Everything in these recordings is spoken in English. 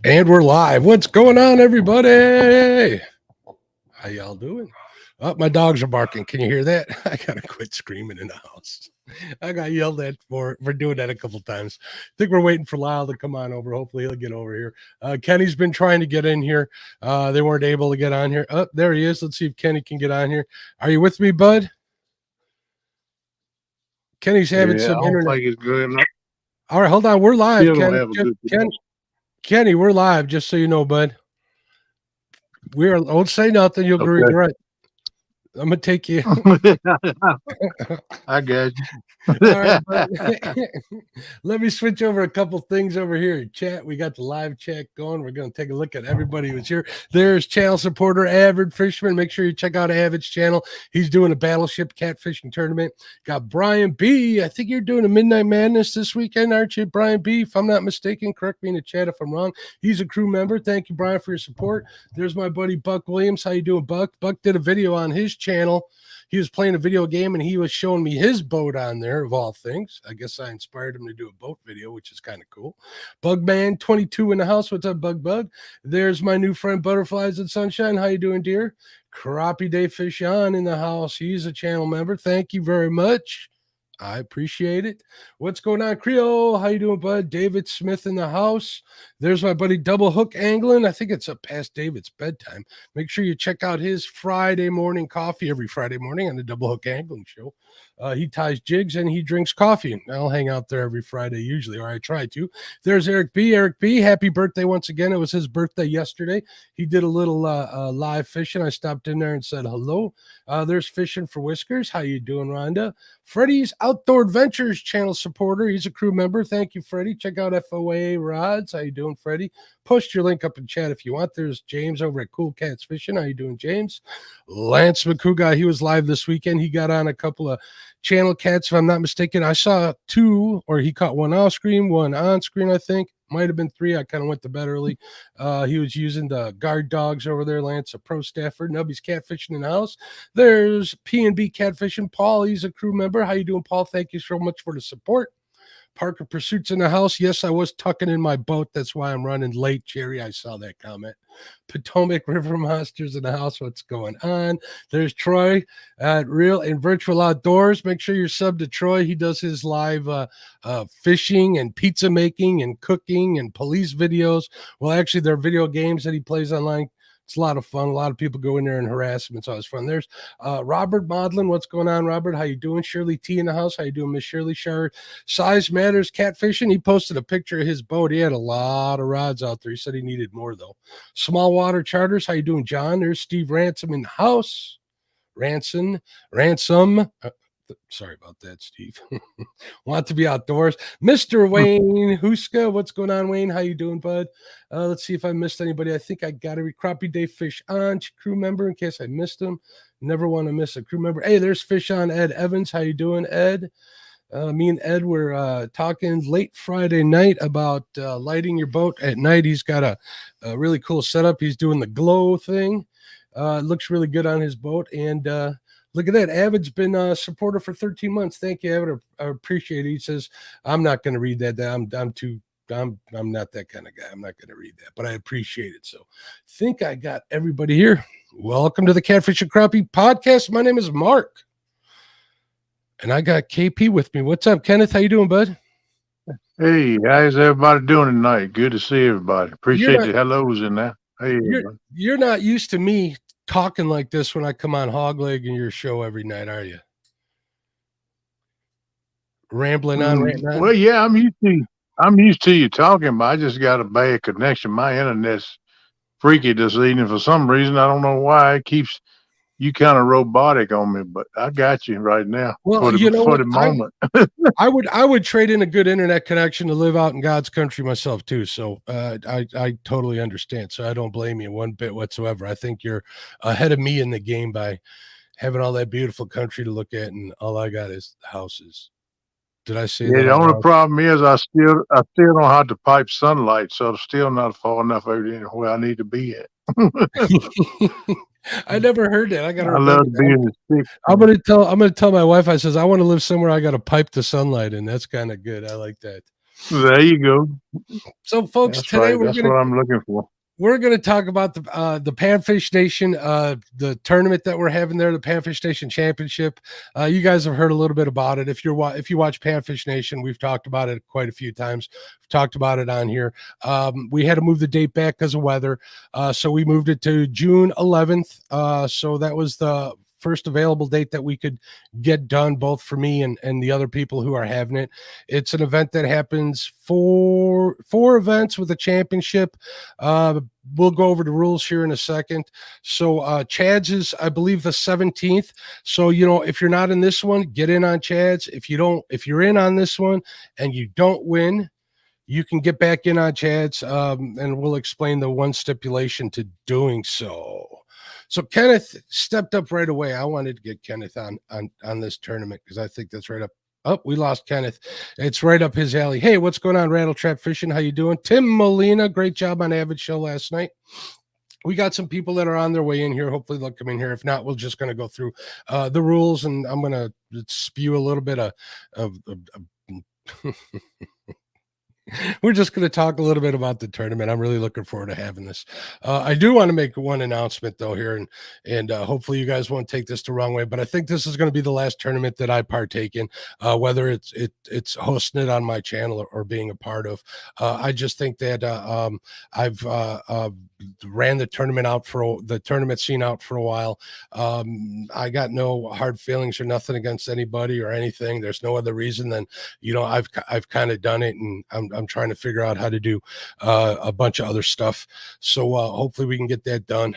And we're live. What's going on, everybody? How y'all doing? Oh, my dogs are barking. Can you hear that? I gotta quit screaming in the house. I got yelled at for doing that a couple times. I think we're waiting for Lyle to come on over. Hopefully he'll get over here. Kenny's been trying to get in here. They weren't able to get on here. Oh, there he is. Let's see if Kenny can get on here. Are you with me, bud? Kenny's having some internet. Think it's good enough. All right, hold on. We're live, Ken. Kenny, we're live, just so you know, bud. Don't say nothing. You'll regret. I'm going to take you. I got you. All right, let me switch over a couple things over here. Chat, we got the live chat going. We're going to take a look at everybody who's here. There's channel supporter Avid Fisherman. Make sure you check out Avid's channel. He's doing a battleship catfishing tournament. Got Brian B. I think you're doing a Midnight Madness this weekend, aren't you, Brian B? If I'm not mistaken, correct me in the chat if I'm wrong. He's a crew member. Thank you, Brian, for your support. There's my buddy Buck Williams. How you doing, Buck? Buck did a video on his channel. He was playing a video game and he was showing me his boat on there, of all things. I guess I inspired him to do a boat video, which is kind of cool. Bugman 22 in the house. What's up, Bug? There's my new friend Butterflies and Sunshine. How you doing, dear? Crappie Day Fish on in the house. He's a channel member. Thank you very much. I appreciate it. What's going on, Creole? How you doing, bud? David Smith in the house. There's my buddy Double Hook Angling. I think it's up past David's bedtime. Make sure you check out his Friday morning coffee every Friday morning on the Double Hook Angling Show. He ties jigs and he drinks coffee. I'll hang out there every Friday usually, or I try to. There's Eric B. Eric B., happy birthday once again. It was his birthday yesterday. He did a little live fishing. I stopped in there and said hello. There's Fishing for Whiskers. How you doing, Rhonda? Freddie's Outdoor Adventures channel supporter. He's a crew member. Thank you, Freddie. Check out FOA Rods. How you doing, Freddie? Post your link up in chat if you want. There's James over at Cool Cats Fishing. How you doing, James? Lance McCouga, he was live this weekend. He got on a couple of channel cats, if I'm not mistaken. I saw two, or he caught one off screen, one on screen, I think. Might have been three. I kind of went to bed early. He was using the guard dogs over there. Lance, a pro staffer. Nubby's catfishing in the house. There's P&B Catfishing. Paul, he's a crew member. How you doing, Paul? Thank you so much for the support. Parker Pursuits in the house. Yes, I was tucking in my boat. That's why I'm running late, Jerry. I saw that comment. Potomac River Monsters in the house. What's going on? There's Troy at Real and Virtual Outdoors. Make sure you're subbed to Troy. He does his live fishing and pizza making and cooking and police videos. Well, actually, they're video games that he plays online. It's a lot of fun. A lot of people go in there and harass him. It's always fun. There's Robert Modlin. What's going on, Robert? How you doing? Shirley T in the house. How you doing, Miss Shirley? Size Matters Catfishing. He posted a picture of his boat. He had a lot of rods out there. He said he needed more, though. Small Water Charters. How you doing, John? There's Steve Ransom in the house. Ransom. Sorry about that, Steve. Want to be outdoors. Mr. Wayne Huska, what's going on, Wayne? How you doing, bud? Let's see if I missed anybody. I think I got a Crappie Day Fish on crew member in case I missed him. Never want to miss a crew member. Hey, there's Fish on Ed Evans. How you doing, Ed? Me and Ed were talking late Friday night about lighting your boat at night. He's got a really cool setup. He's doing the glow thing. It looks really good on his boat. And look at that. Avid's been a supporter for 13 months. Thank you, Avid. I appreciate it. He says, I'm not going to read that. I'm not that kind of guy. I'm not going to read that, but I appreciate it. So I think I got everybody here. Welcome to the Catfish and Crappie podcast. My name is Mark. And I got KP with me. What's up, Kenneth? How you doing, bud? Hey, how's everybody doing tonight? Good to see everybody. Appreciate the hellos in there. Hey, you're not used to me talking like this when I come on Hogleg in your show every night, are you? Rambling on right now. Well, yeah, I'm used to you talking, but I just got a bad connection. My internet's freaky this evening for some reason. I don't know why. It keeps you kind of robotic on me, but I got you right now. Well, for the moment. I would trade in a good internet connection to live out in God's country myself too. So I totally understand. So I don't blame you one bit whatsoever. I think you're ahead of me in the game by having all that beautiful country to look at, and all I got is houses. Did I say that? The only problem is I still don't have to pipe sunlight, so I'm still not far enough over there where I need to be at. I never heard that. I love being the stick. I'm gonna tell my wife. I says I want to live somewhere I got to pipe the sunlight in. That's kind of good. I like that. There you go. So, folks, That's today right. That's what I'm looking for. we're going to talk about the Panfish Nation, the tournament that we're having there, the Panfish Nation Championship. You guys have heard a little bit about it. If you watch Panfish Nation, we've talked about it quite a few times. We've talked about it on here. We had to move the date back because of weather, so we moved it to June 11th. So that was the first available date that we could get done, both for me and the other people who are having it. It's an event that happens four events with a championship. We'll go over the rules here in a second. So Chad's is, I believe, the 17th. So, if you're not in this one, get in on Chad's. If you're in on this one and you don't win, you can get back in on Chad's, and we'll explain the one stipulation to doing so. So Kenneth stepped up right away. I wanted to get Kenneth on this tournament because I think that's right up. Oh, we lost Kenneth. It's right up his alley. Hey, what's going on, Rattle Trap Fishing? How you doing? Tim Molina, great job on Avid Show last night. We got some people that are on their way in here. Hopefully they'll come in here. If not, we're just going to go through the rules, and I'm going to spew a little bit of we're just going to talk a little bit about the tournament. I'm really looking forward to having this. I do want to make one announcement though here, and hopefully you guys won't take this the wrong way, but I think this is going to be the last tournament that I partake in, whether it's hosting it on my channel or being a part of. I just think that I've ran the tournament scene out for a while. I got no hard feelings or nothing against anybody or anything. There's no other reason than I've kind of done it, and I'm trying to figure out how to do a bunch of other stuff. So hopefully we can get that done.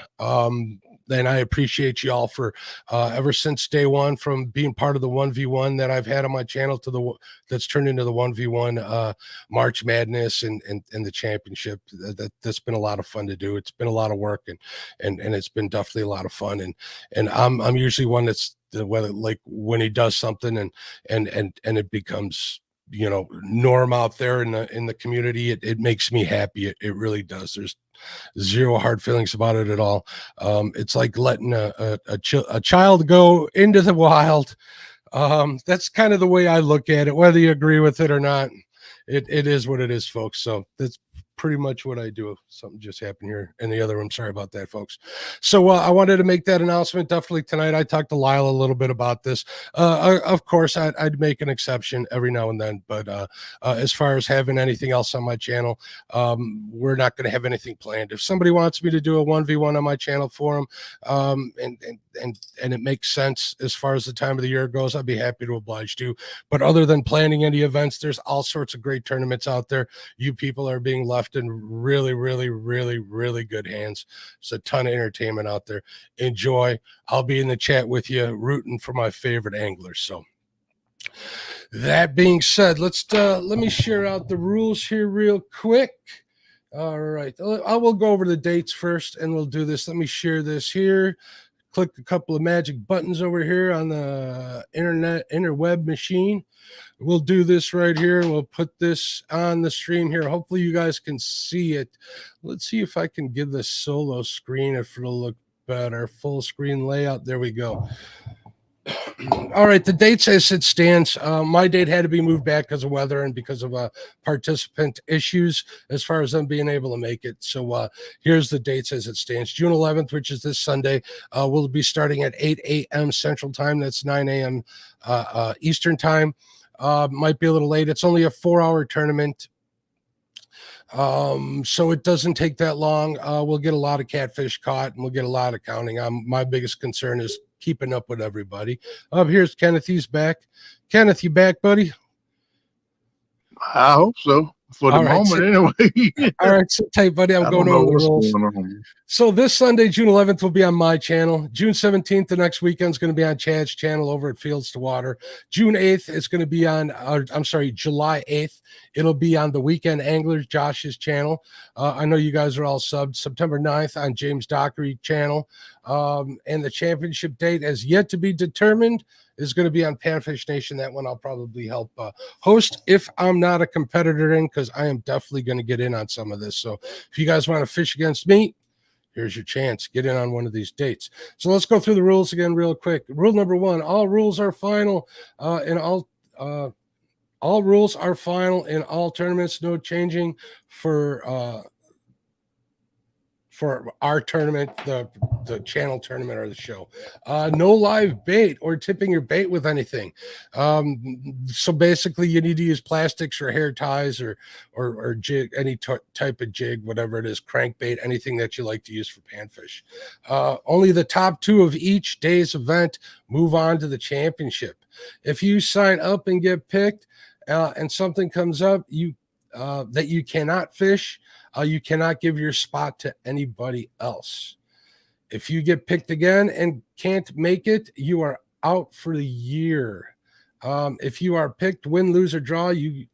And I appreciate y'all for ever since day one, from being part of the 1v1 that I've had on my channel to that's turned into the 1v1 March Madness and the championship. That's been a lot of fun to do. It's been a lot of work, and it's been definitely a lot of fun. And I'm usually one that's whether like when he does something and it becomes norm out there in the community, it makes me happy. It really does. There's zero hard feelings about it at all. It's like letting a child go into the wild. That's kind of the way I look at it, whether you agree with it or not. It is what it is, folks. So that's pretty much what I do. Something just happened here in the other room. Sorry about that, folks. So I wanted to make that announcement definitely tonight. I talked to Lyle a little bit about this. Of course, I'd make an exception every now and then, but as far as having anything else on my channel, we're not going to have anything planned. If somebody wants me to do a 1v1 on my channel for them, and it makes sense as far as the time of the year goes, I'd be happy to oblige to. But other than planning any events, there's all sorts of great tournaments out there. You people are being left in really, really, really, really good hands. There's a ton of entertainment out there. Enjoy. I'll be in the chat with you, rooting for my favorite anglers. So that being said, let me share out the rules here real quick. All right, I will go over the dates first, and we'll do this. Let me share this here. Click a couple of magic buttons over here on the interweb machine. We'll do this right here. We'll put this on the stream here. Hopefully you guys can see it. Let's see if I can give this solo screen if it'll look better. Full screen layout. There we go. All right, the dates as it stands. My date had to be moved back because of weather and because of participant issues as far as them being able to make it. So here's the dates as it stands. June 11th, which is this Sunday, will be starting at 8 a.m. Central Time. That's 9 a.m. Eastern Time. Might be a little late. It's only a 4-hour tournament. So it doesn't take that long. We'll get a lot of catfish caught, and we'll get a lot of counting. My biggest concern is keeping up with everybody. Here's Kenneth. He's back. Kenneth, you back, buddy? I hope so. For the moment, anyway. All right, sit tight, buddy. I'm going over the rules. So this Sunday, June 11th, will be on my channel. June 17th, the next weekend, is going to be on Chad's channel over at Fields to Water. June 8th, it's going to be on, July 8th. It'll be on the Weekend Anglers, Josh's channel. I know you guys are all subbed. September 9th on James Dockery channel. And the championship date has yet to be determined. Is going to be on Panfish Nation. That one I'll probably help host if I'm not a competitor in, because I am definitely going to get in on some of this. So if you guys want to fish against me, here's your chance. Get in on one of these dates. So let's go through the rules again real quick. Rule number 1, all rules are final, and All rules are final in all tournaments. No changing for our tournament, the channel tournament or the show. No live bait or tipping your bait with anything. So basically, you need to use plastics or hair ties or jig, any type of jig, whatever it is, crankbait, anything that you like to use for panfish. Only the top 2 of each day's event move on to the championship. If you sign up and get picked, and something comes up, that you cannot fish, you cannot give your spot to anybody else. If you get picked again and can't make it, you are out for the year. If you are picked, win, lose, or draw, you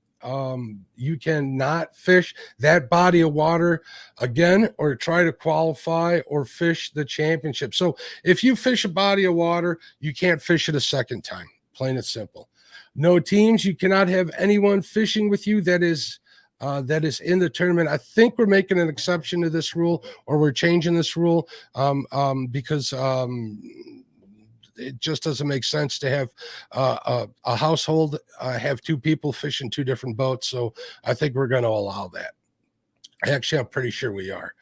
cannot fish that body of water again or try to qualify or fish the championship. So if you fish a body of water, you can't fish it a second time. Plain and simple. No teams. You cannot have anyone fishing with you that is in the tournament. I think we're making an exception to this rule, or we're changing this rule because it just doesn't make sense to have a household have 2 people fishing 2 different boats. So I think we're going to allow that. Actually, I'm pretty sure we are.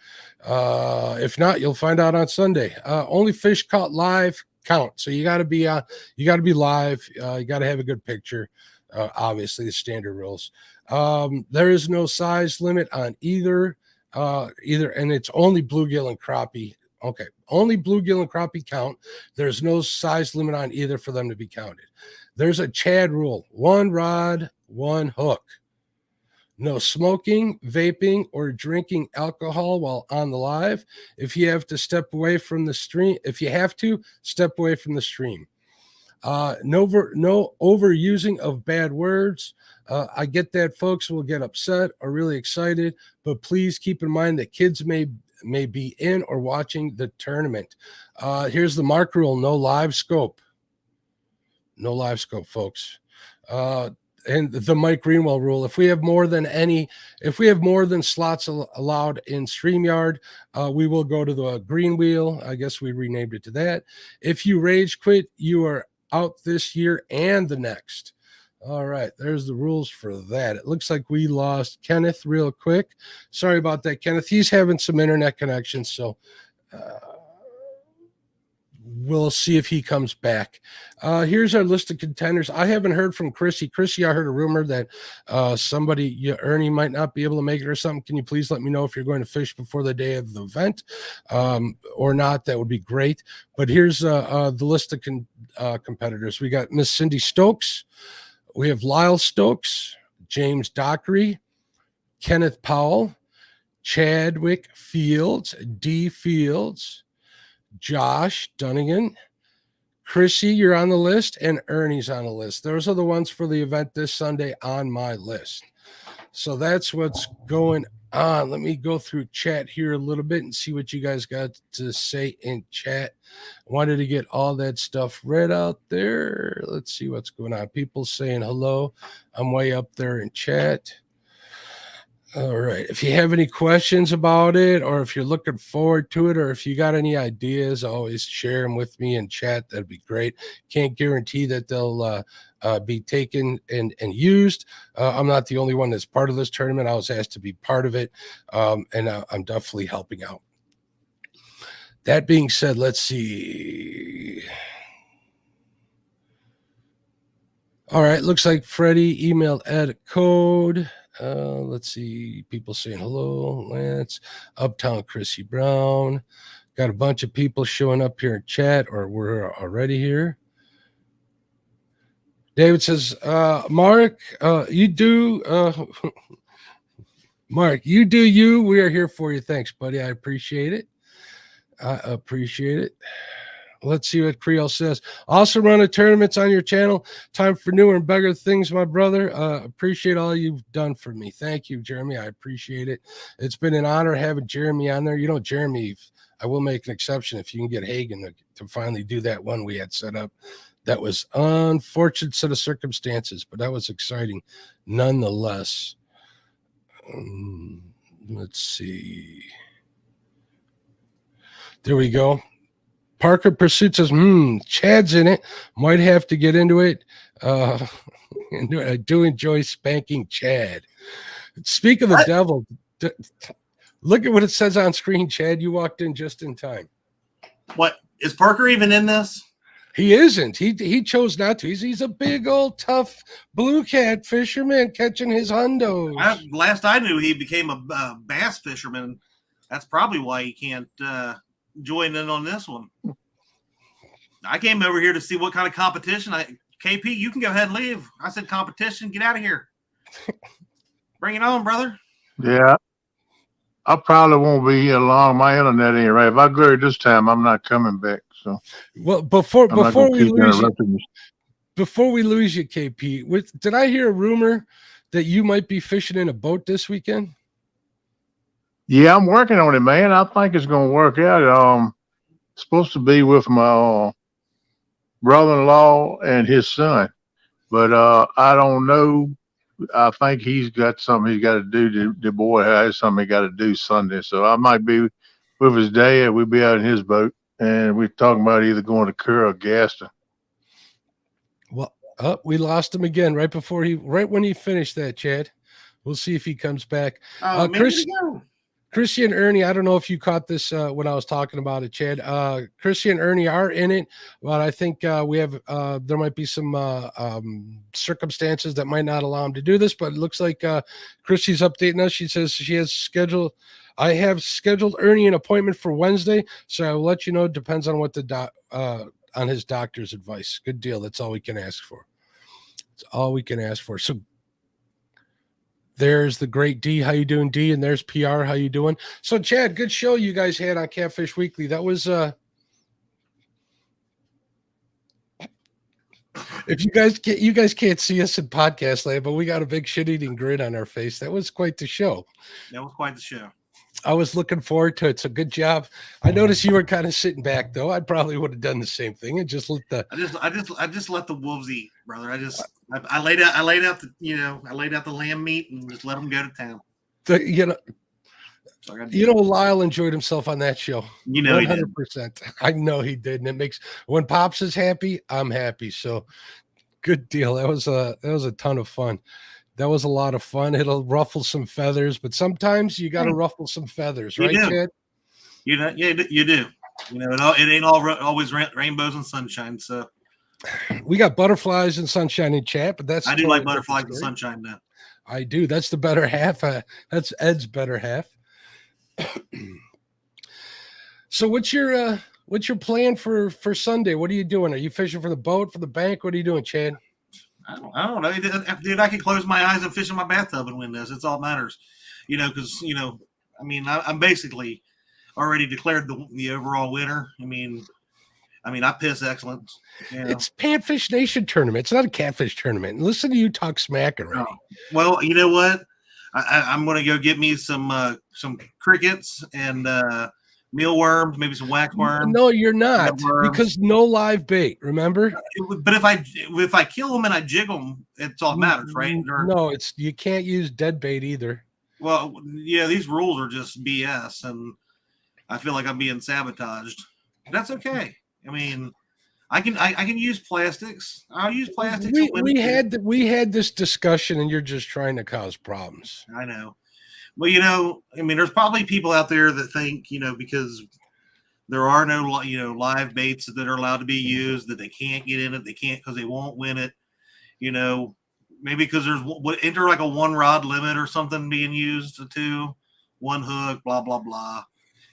If not, you'll find out on Sunday. Only fish caught live count. So you got to be live. You got to have a good picture. Obviously, the standard rules. There is no size limit on either, and it's only bluegill and crappie. Okay, only bluegill and crappie count. There's no size limit on either for them to be counted. There's a Chad rule: 1 rod, 1 hook. No smoking, vaping, or drinking alcohol while on the live. If you have to step away from the stream, step away from the stream. No overusing of bad words. I get that folks will get upset or really excited, but please keep in mind that kids may be in or watching the tournament. Here's the mark rule: no live scope. No live scope, folks. And the Mike Greenwell rule: if we have more than slots allowed in StreamYard, we will go to the green wheel. I guess we renamed it to that. If you rage quit, you are out this year and the next. All right, there's the rules for that. It looks like we lost Kenneth real quick. Sorry about that, Kenneth. He's having some internet connections, so we'll see if he comes back. Here's our list of contenders. I haven't heard from Chrissy. Chrissy, I heard a rumor that Ernie might not be able to make it or something. Can you please let me know if you're going to fish before the day of the event or not? That would be great. But here's the list of competitors. We got Miss Cindy Stokes. We have Lyle Stokes, James Dockery, Kenneth Powell, Chadwick Fields, D. Fields, Josh Dunnigan, Chrissy, you're on the list, and Ernie's on the list. Those are the ones for the event this Sunday on my list. So that's what's going on. Let me go through chat here a little bit and see what you guys got to say in chat. Wanted to get all that stuff read out there. Let's see what's going on. People saying hello. I'm way up there in chat. All right. If you have any questions about it, or if you're looking forward to it, or if you got any ideas, always share them with me in chat. That'd be great. Can't guarantee that they'll be taken and used. I'm not the only one that's part of this tournament. I was asked to be part of it, and I'm definitely helping out. That being said, let's see. All right. Looks like Freddie emailed edit code. Let's see, people saying hello, Lance, Uptown Chrissy Brown. Got a bunch of people showing up here in chat, or we're already here. David says, Mark, you do Mark, you do you. We are here for you. Thanks, buddy. I appreciate it. Let's see what Creole says. Also running tournaments on your channel. Time for newer and bigger things, my brother. Appreciate all you've done for me. Thank you, Jeremy. I appreciate it. It's been an honor having Jeremy on there. You know, Jeremy, I will make an exception if you can get Hagen to finally do that one we had set up. That was unfortunate set of circumstances, but that was exciting nonetheless. Let's see. There we go. Parker Pursuit says, Chad's in it. Might have to get into it. And I do enjoy spanking Chad. Speak of the devil, look at what it says on screen, Chad. You walked in just in time. What is Parker even in this? He isn't. He chose not to. He's a big old tough blue cat fisherman catching his hundos. Last I knew, he became a bass fisherman. That's probably why he can't join in on this one. I came over here to see what kind of competition. KP, you can go ahead and leave. I said competition. Get out of here. Bring it on, brother. Yeah. I probably won't be here long. My internet ain't right. If I go this time, I'm not coming back. So, well, before we lose you, KP, did I hear a rumor that you might be fishing in a boat this weekend? Yeah, I'm working on it, man. I think it's gonna work out. Supposed to be with my brother-in-law and his son, but I don't know. I think he's got something he's got to do. The boy has something he got to do Sunday, so I might be with his dad. We'll be out in his boat, and we're talking about either going to Kerr or Gaston. Well, we lost him again right when he finished that, Chad. We'll see if he comes back. Chrissy and Ernie, I don't know if you caught this when I was talking about it, Chad. Chrissy and Ernie are in it, but I think we have there might be some circumstances that might not allow him to do this. But it looks like Chrissy's updating us. She says she has scheduled. I have scheduled Ernie an appointment for Wednesday, so I'll let you know. It depends on what on his doctor's advice. Good deal. That's all we can ask for. That's all we can ask for. So. There's the great D. How you doing, D? And there's PR. How you doing? So, Chad, good show you guys had on Catfish Weekly. That was if you guys can't see us in podcast land, but we got a big shit-eating grin on our face. That was quite the show. That was quite the show. I was looking forward to it. So good job. I noticed you were kind of sitting back though. I probably would have done the same thing and just let the I just let the wolves eat, brother. I laid out the lamb meat and just let them go to town. Lyle enjoyed himself on that show. 100%. I know he did. And it makes when Pops is happy, I'm happy. So good deal. That was a ton of fun. That was a lot of fun. It'll ruffle some feathers, but sometimes you got to ruffle some feathers, right, Chad? You do. It ain't always rainbows and sunshine. So we got butterflies and sunshine in chat, but I do like butterflies and sunshine now. I do. That's the better half. That's Ed's better half. So what's your plan for Sunday? What are you doing? Are you fishing for the boat, for the bank? What are you doing, Chad? I don't know, dude. I can close my eyes and fish in my bathtub and win this. It's all that matters, because I'm basically already declared the overall winner. I mean, I piss excellence. It's Panfish Nation tournament. It's not a catfish tournament. Listen to you talk smack already. Oh. Well, you know what? I'm going to go get me some crickets and mealworms, maybe some wax worms. No, you're not, because no live bait. Remember? But if I kill them and I jiggle them, it's all that matters, right? No, you can't use dead bait either. Well, yeah, these rules are just BS, and I feel like I'm being sabotaged. That's okay. I mean, I can use plastics. I'll use plastics. We had this discussion, and you're just trying to cause problems. I know. Well, there's probably people out there that think, because there are no, live baits that are allowed to be used, that they can't get in it. They can't because they won't win it. Maybe because there's enter like a one rod limit or something being used to one hook, blah, blah, blah.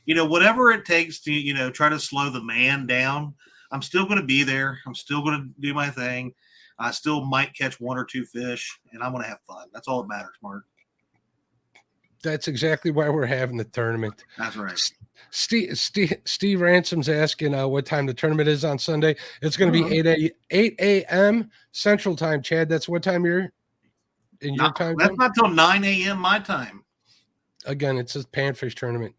Whatever it takes to, try to slow the man down. I'm still going to be there. I'm still going to do my thing. I still might catch one or two fish, and I'm going to have fun. That's all that matters, Mark. That's exactly why we're having the tournament. That's right. Steve Ransom's asking what time the tournament is on Sunday. It's going to be 8 a.m. Central Time, Chad. That's what time you're in your time? That's not till 9 a.m. my time. Again, it's a Panfish tournament.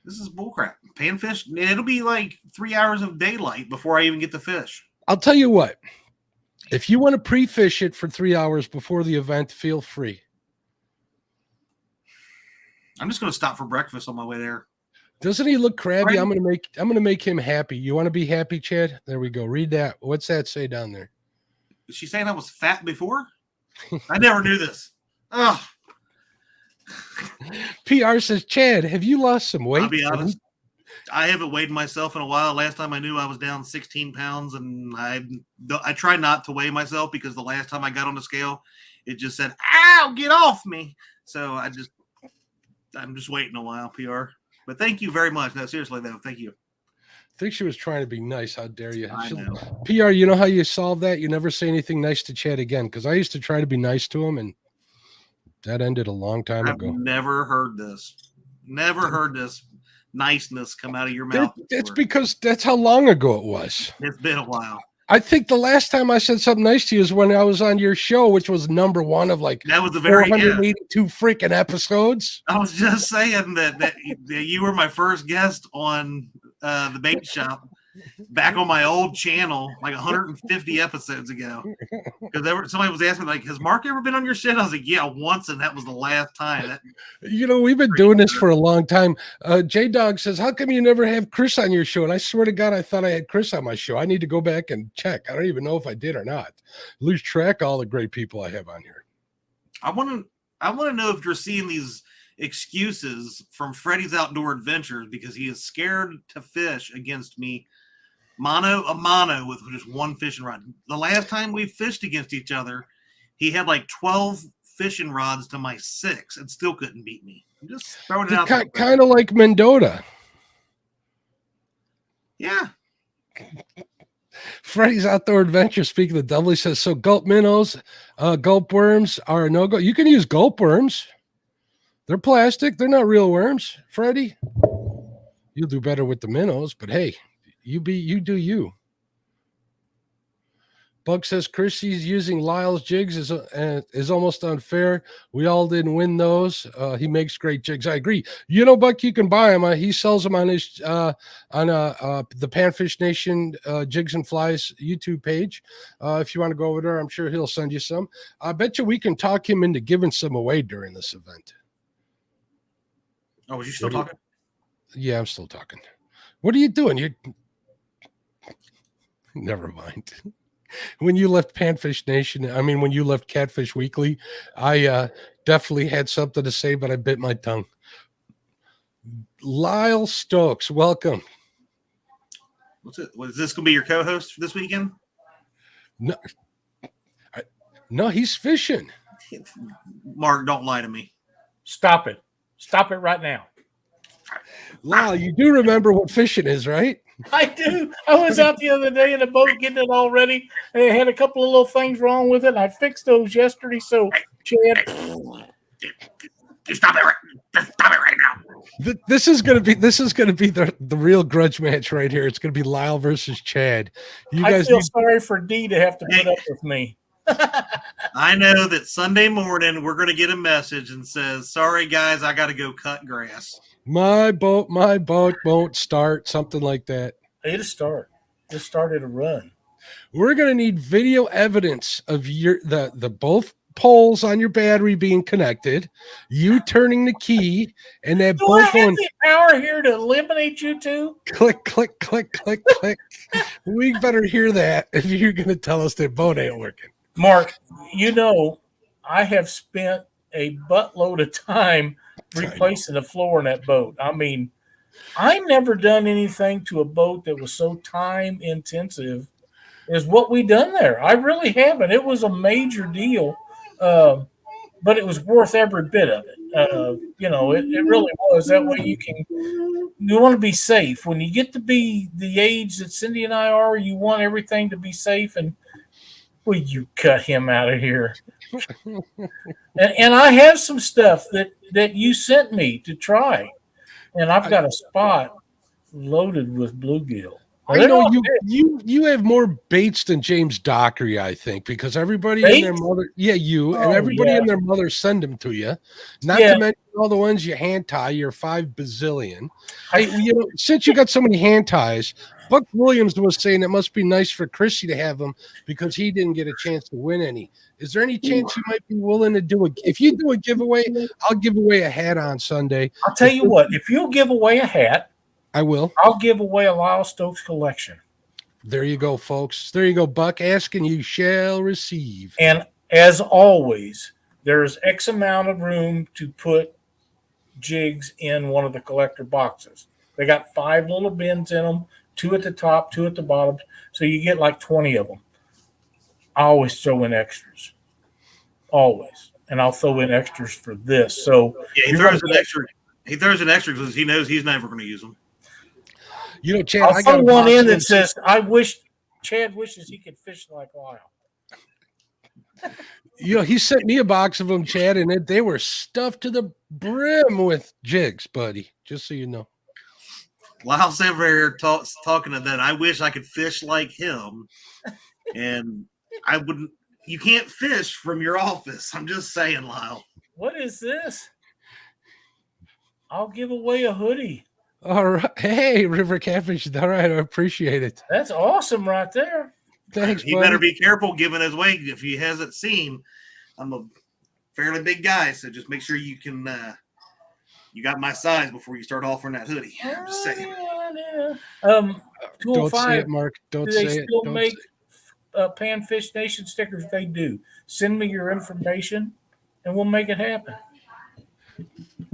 This is bullcrap. Panfish, it'll be like 3 hours of daylight before I even get to fish. I'll tell you what. If you want to pre-fish it for 3 hours before the event, feel free. I'm just going to stop for breakfast on my way there. Doesn't he look crabby? Right. I'm going to make him happy. You want to be happy, Chad? There we go. Read that. What's that say down there? Is she saying I was fat before? I never knew this. Oh, PR says, Chad, have you lost some weight? I'll be honest. I haven't weighed myself in a while. Last time I knew I was down 16 pounds, and I try not to weigh myself because the last time I got on the scale, it just said, "Ow, get off me." So I'm just waiting a while, PR. But thank you very much. No, seriously though, thank you. I think she was trying to be nice. How dare you? I know. PR, you know how you solve that? You never say anything nice to Chad again, because I used to try to be nice to him, and that ended a long time ago. Never heard this. Never heard this niceness come out of your mouth. It's because that's how long ago it was. It's been a while. I think the last time I said something nice to you is when I was on your show, which was #1 of like that was the very 482 freaking episodes. I was just saying that you were my first guest on the bait shop back on my old channel like 150 episodes ago, because somebody was asking like, has Mark ever been on your shit? I was like, yeah, once, and that was the last time. We've been doing this for a long time. J-Dog says, how come you never have Chris on your show? And I swear to God, I thought I had Chris on my show. I need to go back and check. I don't even know if I did or not. Lose track of all the great people I have on here. I want to know if you're seeing these excuses from Freddy's Outdoor Adventures because he is scared to fish against me mano a mano with just one fishing rod. The last time we fished against each other, he had like 12 fishing rods to my 6 and still couldn't beat me. I'm just throwing it out there. Kind of like Mendota. Yeah. Freddy's Outdoor Adventure, speaking of the devil, he says, so gulp minnows, gulp worms are a no-go. You can use gulp worms. They're plastic. They're not real worms. Freddy, you'll do better with the minnows, but hey, you do you. Bug says Chrissy's using Lyle's jigs is almost unfair. We all didn't win those. He makes great jigs. I agree. Buck, you can buy them. He sells them on his the Panfish Nation Jigs and Flies YouTube page. If you want to go over there, I'm sure he'll send you some. I bet you we can talk him into giving some away during this event. Oh, was you still talking? Yeah, I'm still talking. What are you doing? Never mind. When you left Panfish Nation, when you left Catfish Weekly, I definitely had something to say, but I bit my tongue. Lyle Stokes, welcome. What's it? Is this going to be your co-host for this weekend? No, he's fishing. Mark, don't lie to me. Stop it. Stop it right now. Lyle, you do remember what fishing is, right? I do. I was out the other day in the boat getting it all ready. And it had a couple of little things wrong with it. And I fixed those yesterday. So, Chad, stop it right now. This is gonna be the real grudge match right here. It's gonna be Lyle versus Chad. I feel sorry for Dee to have to put up with me. I know that Sunday morning we're going to get a message and says, sorry guys, I got to go cut grass. My boat won't start, something like that. It'll start. It started a run. We're going to need video evidence of the both poles on your battery being connected, you turning the key, and that Do boat I have going the power here to eliminate you two? click, click, click, click, click. We better hear that if you're going to tell us that boat ain't working. Mark, I have spent a buttload of time replacing the floor in that boat. I never done anything to a boat that was so time intensive as what we done there. I really haven't. It was a major deal, but it was worth every bit of it. It really was. That way you want to be safe. When you get to be the age that Cindy and I are, you want everything to be safe, and will you cut him out of here? and I have some stuff that you sent me to try, and I've got a spot loaded with bluegill. I know you have more baits than James Dockery, I think, because everybody and their mother, and their mother send them to you. Not to mention all the ones you hand tie, you're 5 bazillion. Since you got so many hand ties, Buck Williams was saying it must be nice for Chrissy to have them because he didn't get a chance to win any. Is there any chance you might be willing to do if you do a giveaway, I'll give away a hat on Sunday. I'll tell you what, if you'll give away a hat, I will. I'll give away a Lyle Stokes collection. There you go, folks. There you go, Buck. Ask and you shall receive. And as always, there's X amount of room to put jigs in one of the collector boxes. They got 5 little bins in them, 2 at the top, 2 at the bottom. So you get like 20 of them. I always throw in extras. Always. And I'll throw in extras for this. So yeah, he throws an extra. He throws an extra because he knows he's never going to use them. You know, Chad, I'll I got throw one in that says, Chad wishes he could fish like Lyle. You know, he sent me a box of them, Chad, and they were stuffed to the brim with jigs, buddy. Just so you know. Lyle's over here talking to that. I wish I could fish like him, and I wouldn't. You can't fish from your office. I'm just saying, Lyle. What is this? I'll give away a hoodie. All right. Hey, River Catfish. All right. I appreciate it. That's awesome right there. Thanks, He buddy. better be careful giving his way. If he hasn't seen, I'm a fairly big guy, so just make sure you can. You got my size before you start offering that hoodie. I'm just saying. Don't say 205. it, Mark. Don't Do say they it. still Don't make say Panfish Nation stickers? They do. Send me your information, and we'll make it happen.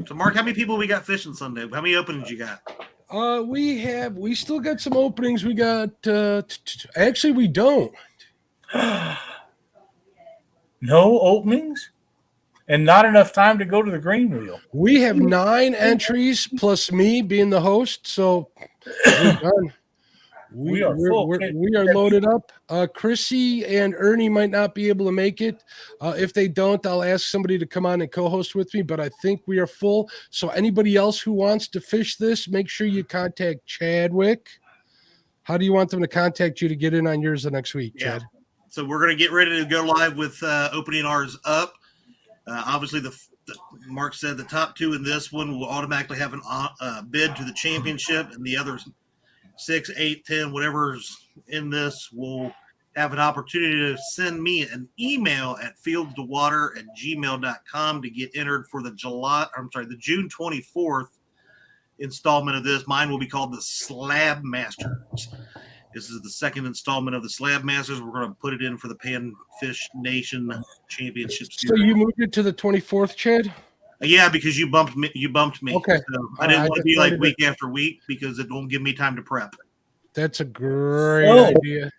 So, Mark, how many people we got fishing Sunday? How many openings you got? We still got some openings. We got actually we don't. No openings and not enough time to go to the green wheel. We have 9 entries plus me being the host, so we're done. We are full. We are loaded up. Chrissy and Ernie might not be able to make it. If they don't, I'll ask somebody to come on and co-host with me, but I think we are full. So anybody else who wants to fish this, make sure you contact Chadwick. How do you want them to contact you to get in on yours the next week, Chad? So we're going to get ready to go live with opening ours up. Obviously, Mark said the top 2 in this one will automatically have a bid to the championship, and the others 6, 8, 10, whatever's in this will have an opportunity to send me an email at fieldstowater@gmail.com to get entered for the June 24th installment of this. Mine will be called the Slab Masters. This is the second installment of the Slab Masters. We're going to put it in for the Panfish Nation Championship Series. So you moved it to the 24th, Chad? Yeah, because you bumped me. Okay. So I didn't want to be like week after week because it won't give me time to prep. That's a great idea.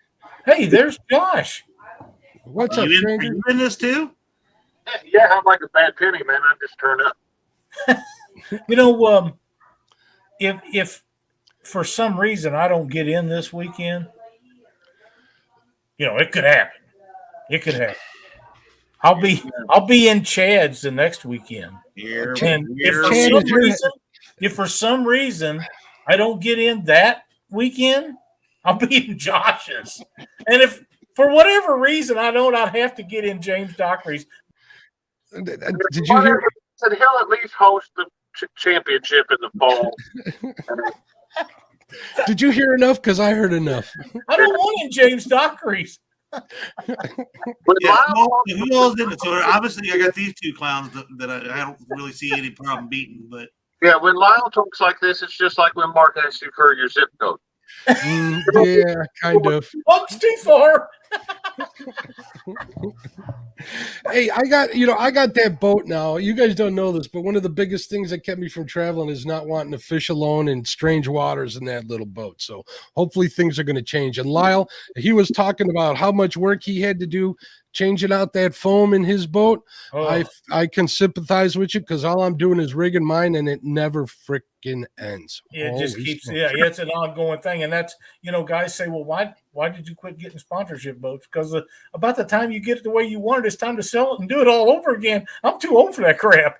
Hey, there's Josh. What's Are up, you stranger? in this too? Yeah, I'm like a bad penny, man. I just turned up. You know, if for some reason I don't get in this weekend, it could happen. It could happen. I'll be in Chad's the next weekend. And if for some reason I don't get in that weekend, I'll be in Josh's. And if for whatever reason I don't, I'd have to get in James Dockery's. Did you hear? Said he'll at least host the championship in the fall. Did you hear enough? Because I heard enough. I don't want in James Dockery's. Who else in it? So obviously I got these 2 clowns that I don't really see any problem beating. But yeah, when Lyle talks like this, it's just like when Mark asks you for your zip code. Yeah, kind of. Oops, too far. Hey, I got that boat now. You guys don't know this, but one of the biggest things that kept me from traveling is not wanting to fish alone in strange waters in that little boat. So hopefully things are going to change. And Lyle, he was talking about how much work he had to do changing out that foam in his boat. Oh. I can sympathize with you because all I'm doing is rigging mine and it never freaking ends. It just keeps, it's an ongoing thing. And that's, guys say, well, why did you quit getting sponsorship boats? Because about the time you get it the way you want it, it's time to sell it and do it all over again. I'm too old for that crap.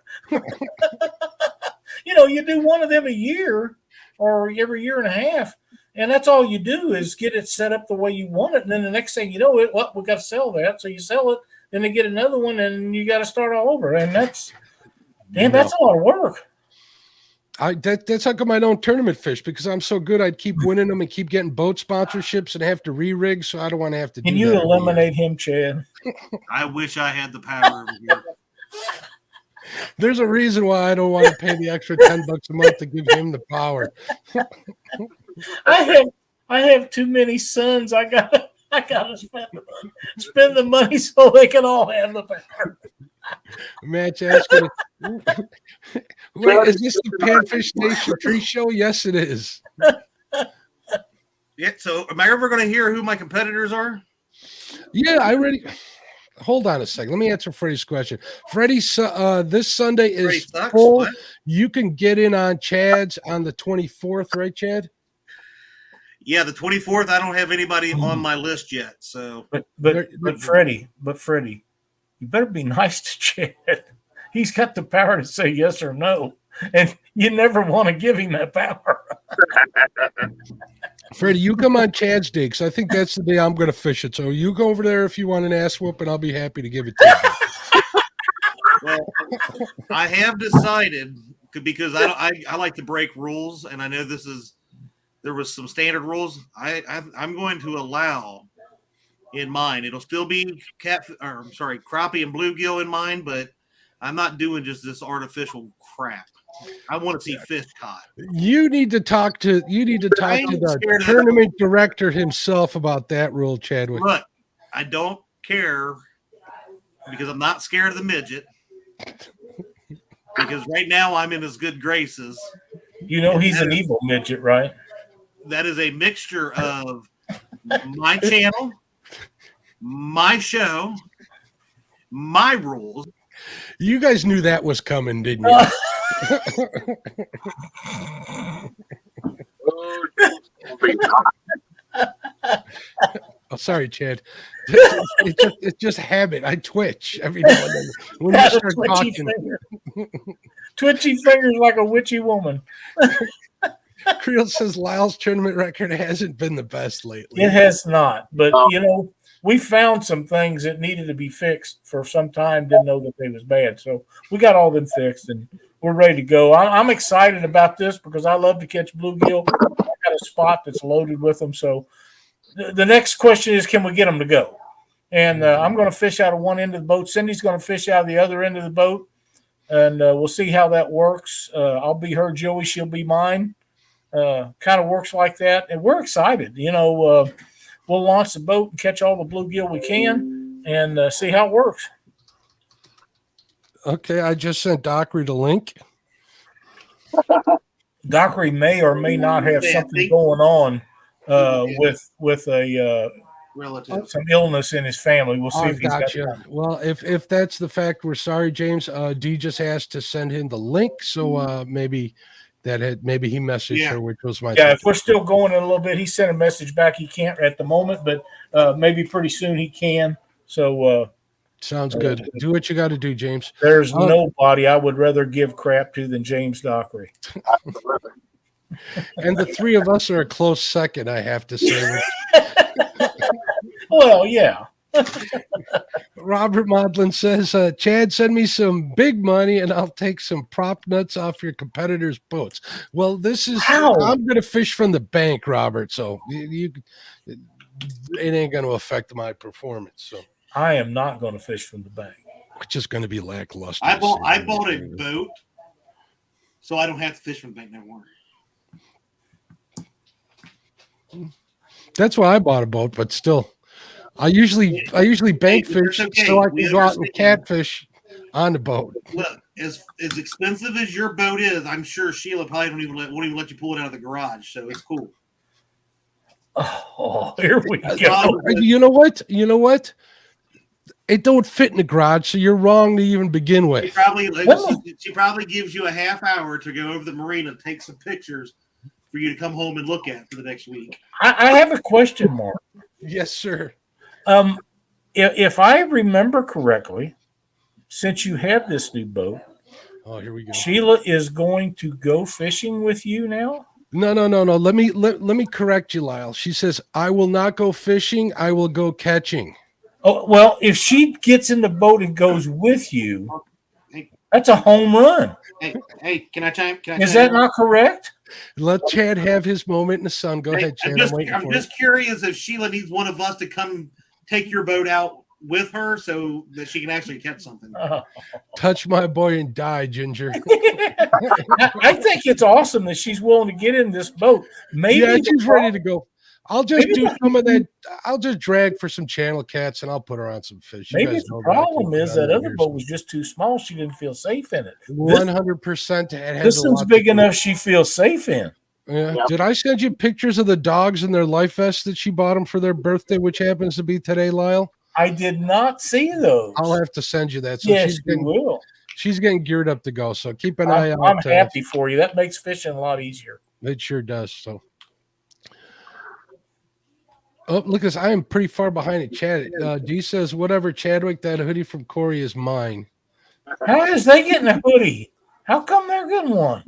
You do one of them a year or every year and a half. And that's all you do is get it set up the way you want it. And then the next thing you know, we got to sell that. So you sell it, then they get another one, and you got to start all over. And that's a lot of work. That's how come I don't tournament fish, because I'm so good. I'd keep winning them and keep getting boat sponsorships and have to re-rig. So I don't want to have to do that. Can you eliminate him, Chad? I wish I had the power over here. There's a reason why I don't want to pay the extra $10 a month to give him the power. I I have too many sons. I gotta spend the money so they can all have the power. Match asking. Wait, is this the Panfish Nation Tree Show? Yes, it is. Yeah. So, am I ever going to hear who my competitors are? Yeah, I already. Hold on a second. Let me answer Freddie's question. Freddie, this Sunday Freddie is sucks. full. What? You can get in on Chad's on the 24th, right, Chad? Yeah, the 24th. I don't have anybody on my list yet. So, But Freddie, you better be nice to Chad. He's got the power to say yes or no, and you never want to give him that power. Freddie, you come on Chad's day because I think that's the day I'm going to fish it. So you go over there if you want an ass whoop, and I'll be happy to give it to you. well, I have decided because I like to break rules, and I know there was some standard rules. I'm going to allow in mine. It'll still be crappie and bluegill in mine, but I'm not doing just this artificial crap. I want to see fish caught. You need to talk to the tournament director himself about that rule, Chadwick. Look, I don't care because I'm not scared of the midget. Because right now I'm in his good graces. You know he's an evil midget, right? That is a mixture of my channel, my show, my rules. You guys knew that was coming, didn't you? Oh, sorry, Chad. It's just habit. I twitch every now and then when you start talking. Twitchy fingers like a witchy woman. Creel says Lyle's tournament record hasn't been the best lately. It has not, but we found some things that needed to be fixed for some time. Didn't know that they was bad, so we got all them fixed and we're ready to go. I'm excited about this because I love to catch bluegill. I got a spot that's loaded with them. So the next question is, can we get them to go? And I'm going to fish out of one end of the boat. Cindy's going to fish out of the other end of the boat, and we'll see how that works. I'll be her Joey. She'll be mine. Kind of works like that, and we're excited. We'll launch the boat and catch all the bluegill we can and see how it works. Okay, I just sent Dockery the link. Dockery may or may not have something going on with a relative, some illness in his family. We'll see if he's got you. Well, if that's the fact, we're sorry, James. D just asked to send him the link, so maybe he messaged her, which was my if we're still going in a little bit. He sent a message back. He can't at the moment, but maybe pretty soon he can. So sounds good. Do what you got to do, James. There's nobody I would rather give crap to than James Dockery. And the three of us are a close second, I have to say. Well, yeah. Robert Modlin says, Chad, send me some big money and I'll take some prop nuts off your competitors' boats. Well, I'm going to fish from the bank, Robert. So it ain't going to affect my performance. So I am not going to fish from the bank. Which is going to be lackluster. I bought a boat, so I don't have to fish from the bank no more. That's why I bought a boat, but still. I usually bank fish so I can go out and catfish on the boat. Look, as expensive as your boat is, I'm sure Sheila probably won't even let you pull it out of the garage, so it's cool. Oh, here we go. You know what? It don't fit in the garage, so you're wrong to even begin with. She probably gives you a half hour to go over the marina, take some pictures for you to come home and look at for the next week. I have a question, Mark. Yes, sir. If I remember correctly, since you have this new boat, here we go. Sheila is going to go fishing with you now? No. Let me correct you, Lyle. She says, I will not go fishing. I will go catching. Oh, well, if she gets in the boat and goes with you, that's a home run. Hey, can I chime? Is that not correct? Let Chad have his moment in the sun. Go ahead, Chad. I'm just curious if Sheila needs one of us to come take your boat out with her so that she can actually catch something. Touch my boy and die, Ginger. I think it's awesome that she's willing to get in this boat. Maybe she's ready to go. I'll just Maybe do some of that. I'll just drag for some channel cats and I'll put her on some fish. You Maybe guys the know that I problem keep is it that under other here, boat so- was just too small. She didn't feel safe in it. 100%. This one's big enough she feels safe in. Yeah. Yeah. Did I send you pictures of the dogs and their life vests that she bought them for their birthday, which happens to be today, Lyle? I did not see those. I'll have to send you that. So Yes, you will. she's getting geared up to go. So keep an eye out. I'm happy for you. That makes fishing a lot easier. It sure does. So. Oh, look at this. I am pretty far behind it. Chad. D says, whatever, Chadwick, that hoodie from Corey is mine. How is they getting a hoodie? How come they're getting one?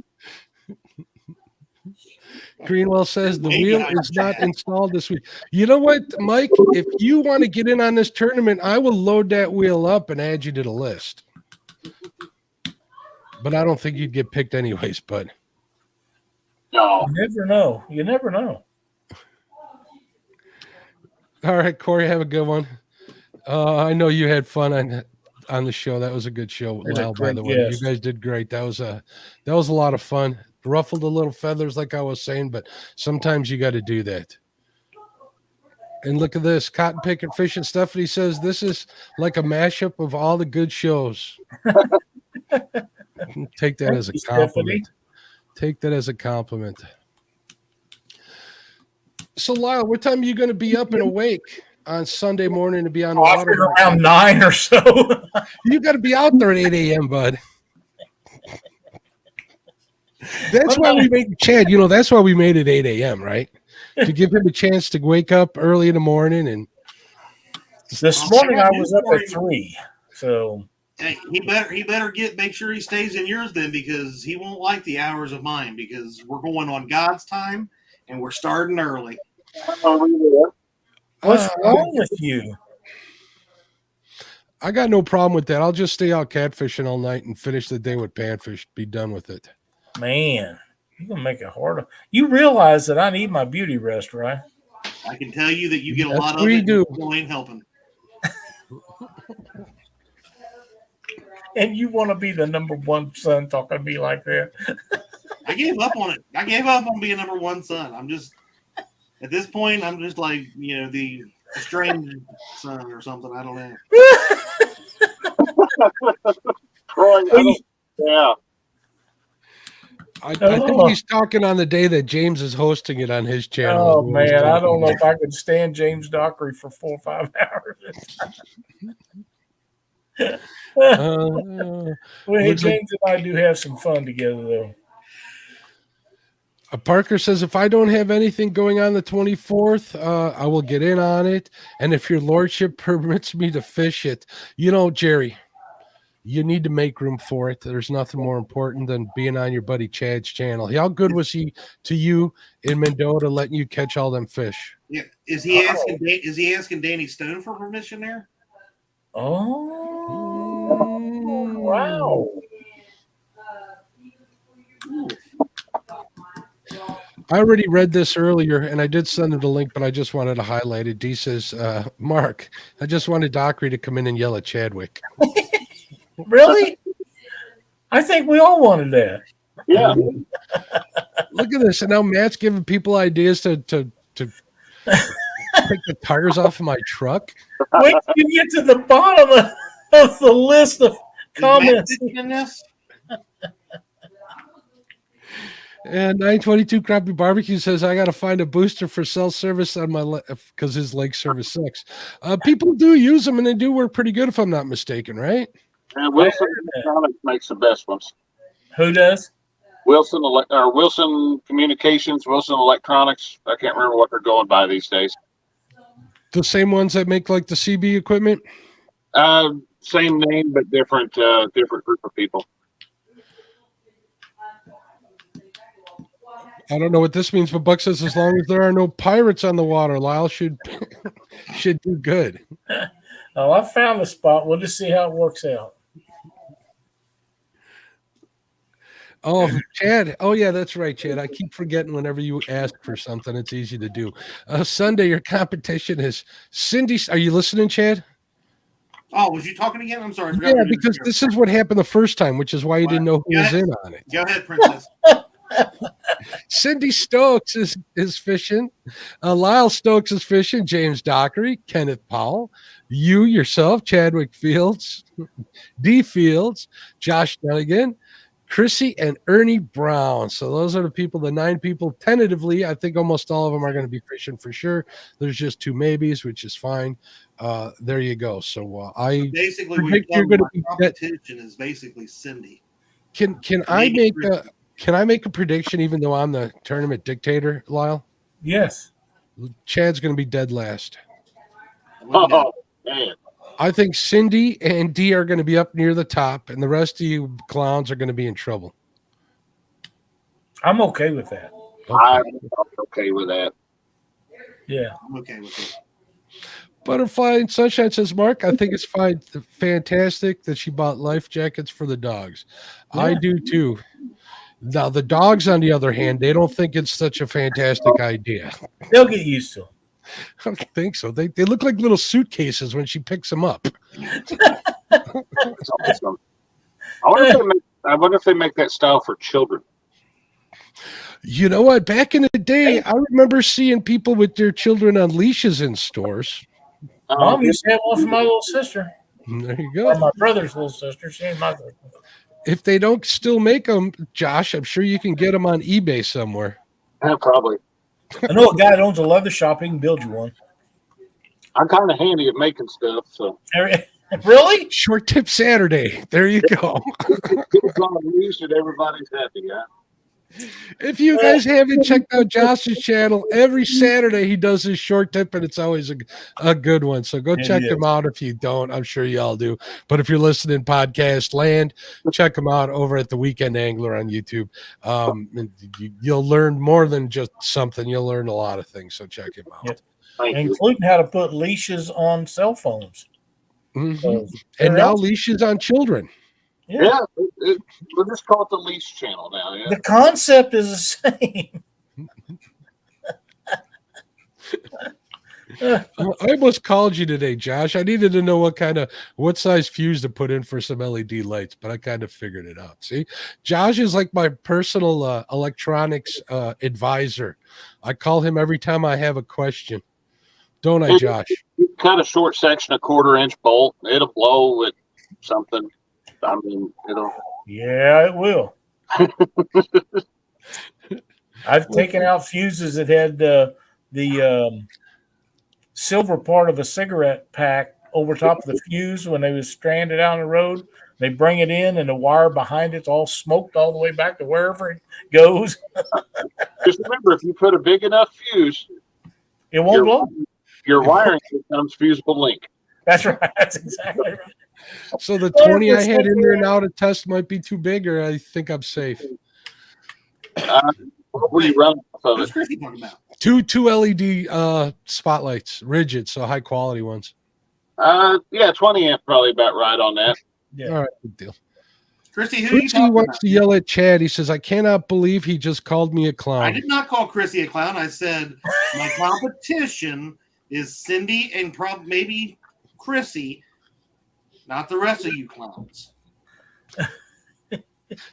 Greenwell says the Maybe wheel I is not installed this week. You know what, Mike? If you want to get in on this tournament, I will load that wheel up and add you to the list. But I don't think you'd get picked anyways, bud. No. You never know. You never know. All right, Corey, have a good one. I know you had fun on the show. That was a good show, Lyle, by the way. Yes. You guys did great. That was a lot of fun. Ruffled a little feathers, like I was saying, but sometimes you got to do that. And look at this, Cotton Picking Fish and Stephanie says this is like a mashup of all the good shows. Take that as a compliment. Take that as a compliment. So, Lyle, what time are you going to be up and awake on Sunday morning to be on the I water? figure around 9 or so. You got to be out there at 8 a.m., bud. That's why we made Chad. You know, that's why we made it 8 a.m., right? To give him a chance to wake up early in the morning. And This morning I was up at 3. So Hey, he better make sure he stays in yours then, because he won't like the hours of mine, because we're going on God's time and we're starting early. what's wrong with you? I got no problem with that. I'll just stay out catfishing all night and finish the day with panfish. Be done with it. Man, you're going to make it harder. You realize that I need my beauty rest, right? I can tell you that you get a That's lot what of we it. do. You ain't helping. And you want to be the number one son talking to me like that? I gave up on it. I gave up on being number one son. I'm just at this point. I'm just like the estranged son or something. I don't know. Troy, yeah. I think he's talking on the day that James is hosting it on his channel. Oh, man, I don't know if I could stand James Dockery for 4 or 5 hours. Well, hey, James and I do have some fun together, though. Parker says, if I don't have anything going on the 24th, I will get in on it. And if your lordship permits me to fish it, Jerry, you need to make room for it. There's nothing more important than being on your buddy Chad's channel. How good was he to you in Mendota, letting you catch all them fish? Yeah, is he asking Danny Stone for permission there? Oh, wow. I already read this earlier, and I did send him the link, but I just wanted to highlight it. D says, Mark, I just wanted Dockery to come in and yell at Chadwick. Really? I think we all wanted that. Yeah. Look at this. And now Matt's giving people ideas to take the tires off of my truck. Wait till you get to the bottom of the list of comments. Is Matt in this? And 922 Crappie Barbecue says, I got to find a booster for cell service on my because his leg service sucks. People do use them, and they do work pretty good, if I'm not mistaken, right? And Wilson Electronics makes the best ones. Who does? Wilson Communications, Wilson Electronics. I can't remember what they're going by these days. The same ones that make like the CB equipment? Same name, but different group of people. I don't know what this means, but Buck says as long as there are no pirates on the water, Lyle should do good. Oh, I found the spot. We'll just see how it works out. Oh, Chad. Oh, yeah, that's right, Chad. I keep forgetting whenever you ask for something, it's easy to do. Sunday, your competition is Cindy. Are you listening, Chad? Oh, was you talking again? I'm sorry. I forgot Yeah, what you because were this is what happened the first time, which is why you didn't know who was in on it. Go ahead, Princess. Cindy Stokes is fishing. Lyle Stokes is fishing. James Dockery, Kenneth Powell, you yourself, Chadwick Fields, D Fields, Josh Dunigan, Chrissy, and Ernie Brown. So those are the people, the 9 people tentatively. I think almost all of them are going to be fishing for sure. There's just 2 maybes, which is fine. There you go. So I basically predict you're going to be competition is basically Cindy. Can I make a prediction even though I'm the tournament dictator, Lyle? Yes. Chad's going to be dead last. Oh, man. I think Cindy and D are going to be up near the top, and the rest of you clowns are going to be in trouble. I'm okay with that. Okay. I'm okay with that. Yeah. I'm okay with it. Butterfly and Sunshine says, Mark, I think it's fine, fantastic that she bought life jackets for the dogs. Yeah. I do too. Now, the dogs, on the other hand, they don't think it's such a fantastic idea. They'll get used to it. I don't think so. They look like little suitcases when she picks them up. That's awesome. I wonder if they make that style for children. You know what? Back in the day, I remember seeing people with their children on leashes in stores. Mom used to have one for my little sister. There you go. Or my brother's little sister. She ain't my sister. If they don't still make them, Josh, I'm sure you can get them on eBay somewhere. Yeah, probably. I know a guy that owns a leather shop. He can build you one. I'm kind of handy at making stuff. So really? Short Tip Saturday. There you go. Kids on the leash and everybody's happy. Yeah. If you guys haven't checked out Josh's channel, every Saturday he does his short tip, and it's always a good one. So go check him out if you don't. I'm sure you all do. But if you're listening podcast land, check him out over at the Weekend Angler on YouTube. You'll learn more than just something. You'll learn a lot of things. So check him out. Yep. Including how to put leashes on cell phones. Mm-hmm. And now leashes on children. Yeah, we'll just call it the leash channel now. Yeah. The concept is the same. I almost called you today, Josh. I needed to know what size fuse to put in for some LED lights, but I kind of figured it out. See, Josh is like my personal electronics advisor. I call him every time I have a question. Don't I, Josh? Cut a short section, a 1/4-inch bolt. It'll blow with something. I mean, it'll. Yeah, it will. I've taken out fuses that had the silver part of a cigarette pack over top of the fuse when they was stranded out on the road. They bring it in, and the wire behind it's all smoked all the way back to wherever it goes. Just remember, if you put a big enough fuse, it won't blow. Your wiring becomes fusible link. That's right. That's exactly right. So the 20 I had in there now to test might be too big, or I think I'm safe. What were you running off of What's it? Chrissy talking about? Two LED spotlights, rigid, so high quality ones. 20 amp probably about right on that. Yeah. All right, good deal. Chrissy, who Chrissy wants to yell at Chad. He says, I cannot believe he just called me a clown. I did not call Chrissy a clown. I said my competition is Cindy and maybe Chrissy, not the rest of you clowns.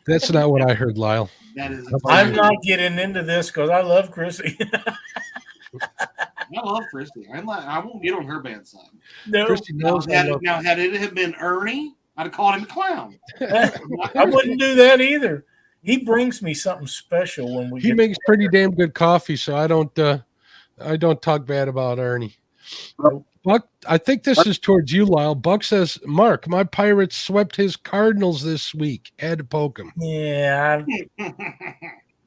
That's not what I heard, Lyle. That is. I'm not getting into this because I love Chrissy. I love Chrissy. I won't get on her bad side. No. Chrissy knows had it have been Ernie, I'd have called him a clown. I wouldn't do that either. He brings me something special when we. He makes pretty damn good coffee, so I don't talk bad about Ernie. Buck, I think this is towards you, Lyle. Buck says, Mark, my Pirates swept his Cardinals this week. Had to poke him. Yeah.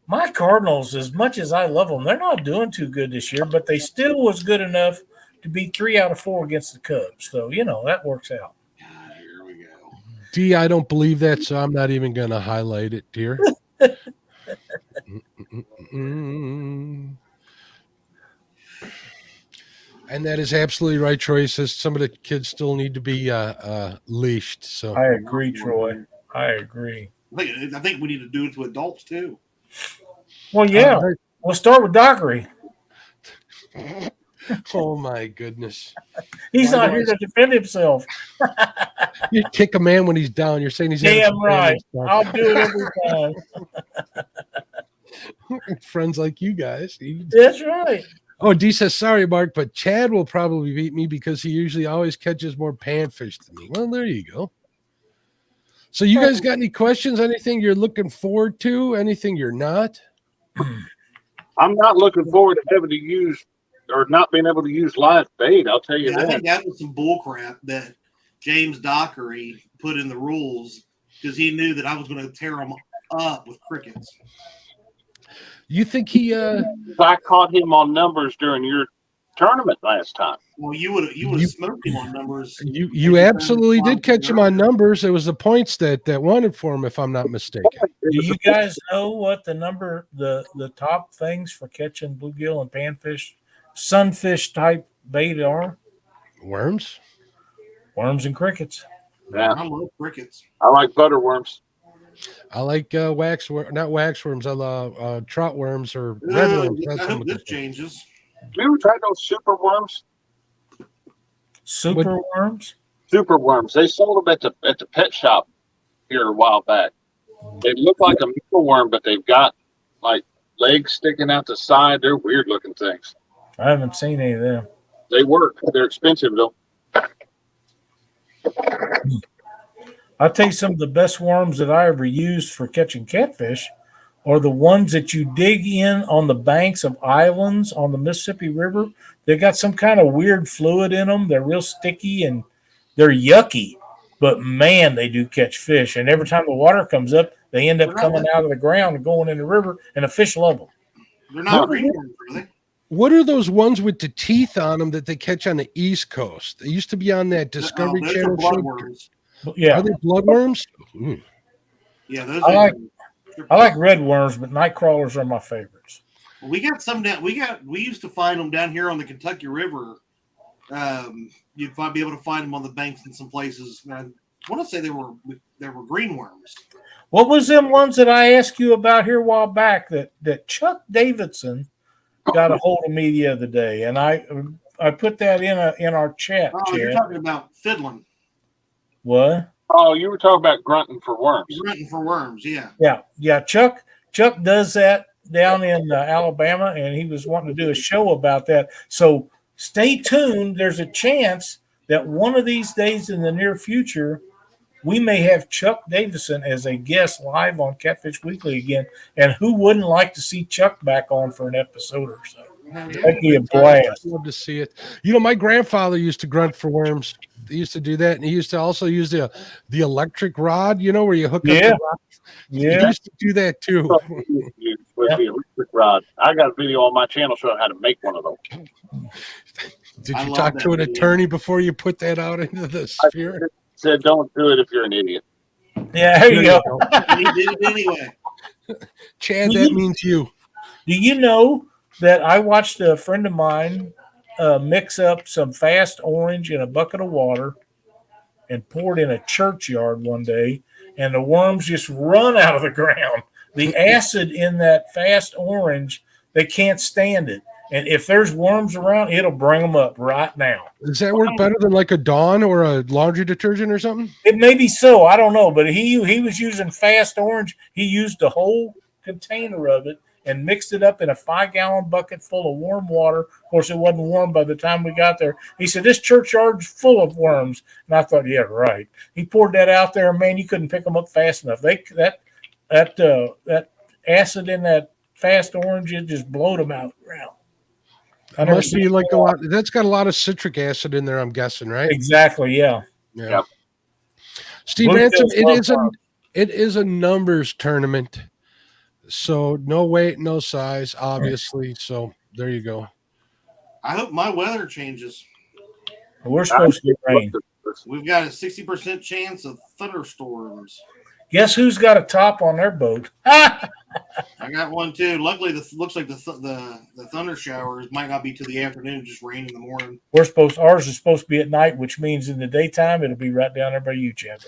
My Cardinals, as much as I love them, they're not doing too good this year, but they still was good enough to be 3 out of 4 against the Cubs. So, that works out. Here we go. D, I don't believe that, so I'm not even going to highlight it, dear. And that is absolutely right, Troy. He says some of the kids still need to be leashed. So I agree, Troy. I agree. I think we need to do it to adults too. Well, yeah. We'll start with Dockery. Oh my goodness. He's not here to defend himself. You kick a man when he's down. You're saying he's damn right. I'll do it every time. Friends like you guys. That's right. Oh, D says, sorry, Mark, but Chad will probably beat me because he usually always catches more panfish than me. Well, there you go. So you guys got any questions? Anything you're looking forward to? Anything you're not? I'm not looking forward to having to use or not being able to use live bait. I'll tell you Yeah, I that. think that was some bull crap that James Dockery put in the rules because he knew that I was going to tear him up with crickets. You think he I caught him on numbers during your tournament last time. Well, you would have smoked him on numbers. you absolutely did catch him on numbers. It was the points that wanted for him, if I'm not mistaken. Do you guys know what the top things for catching bluegill and panfish, sunfish type bait are? Worms? Worms and crickets. Yeah, I love crickets. I like butterworms. I like not waxworms. I love trout worms or red worms. I That's hope what this they're- changes. You ever tried those super worms? Super worms? Super worms. They sold them at the pet shop here a while back. They look like a mealworm, but they've got like legs sticking out the side. They're weird looking things. I haven't seen any of them. They work. They're expensive though. I'll tell you some of the best worms that I ever used for catching catfish are the ones that you dig in on the banks of islands on the Mississippi River. They got some kind of weird fluid in them. They're real sticky and they're yucky, but man, they do catch fish. And every time the water comes up, they end up coming out of the ground and going in the river, and the fish love them. They're not green worms, are they? What are those ones with the teeth on them that they catch on the East Coast? They used to be on that Discovery Those are Channel show. bloodworms. Yeah, Are they bloodworms? Ooh. Yeah, those. I are, like red worms, but night crawlers are my favorites. We got some down. We used to find them down here on the Kentucky River. You'd be able to find them on the banks in some places. And I want to say they were green worms. What was them ones that I asked you about here a while back that Chuck Davidson got a hold of me the other day, and I put that in our chat. Oh, you're talking about fiddling. What? Oh, you were talking about grunting for worms. Grunting for worms, yeah. Yeah. Chuck does that down in Alabama, and he was wanting to do a show about that. So stay tuned. There's a chance that one of these days in the near future, we may have Chuck Davison as a guest live on Catfish Weekly again. And who wouldn't like to see Chuck back on for an episode or so? That'd be a blast. I'd love to see it. You know, my grandfather used to grunt for worms. He used to do that, and he used to also use the electric rod, you know, where you hook up the rod. He used to do that too. With the electric rod. I got a video on my channel showing how to make one of those. Did I you love talk that to an video. attorney before you put that out into the sphere? Said don't do it if you're an idiot. Yeah, there you go. He did it anyway. Chad, that means you. Do you know that I watched a friend of mine mix up some fast orange in a bucket of water and pour it in a churchyard one day, and the worms just run out of the ground. The acid in that fast orange, they can't stand it. And if there's worms around, it'll bring them up right now. Does that work better than like a Dawn or a laundry detergent or something? It may be so. I don't know. But he was using fast orange. He used a whole container of it and mixed it up in a 5-gallon bucket full of warm water. Of course, it wasn't warm by the time we got there. He said, this churchyard's full of worms. And I thought, yeah, right. He poured that out there, and man, you couldn't pick them up fast enough. That acid in that fast orange, it just blowed them out. It must be like a lot. That's got a lot of citric acid in there, I'm guessing, right? Exactly, yeah. Yep. Steve Blue Ransom, Hills love it is a numbers tournament. So no weight, no size, obviously. So there you go. I hope my weather changes. We're supposed to get rain. We've got a 60% chance of thunderstorms. Guess who's got a top on their boat? I got one too. Luckily, looks like the thunder showers might not be till the afternoon, just rain in the morning. Ours is supposed to be at night, which means in the daytime it'll be right down there by you, Chad.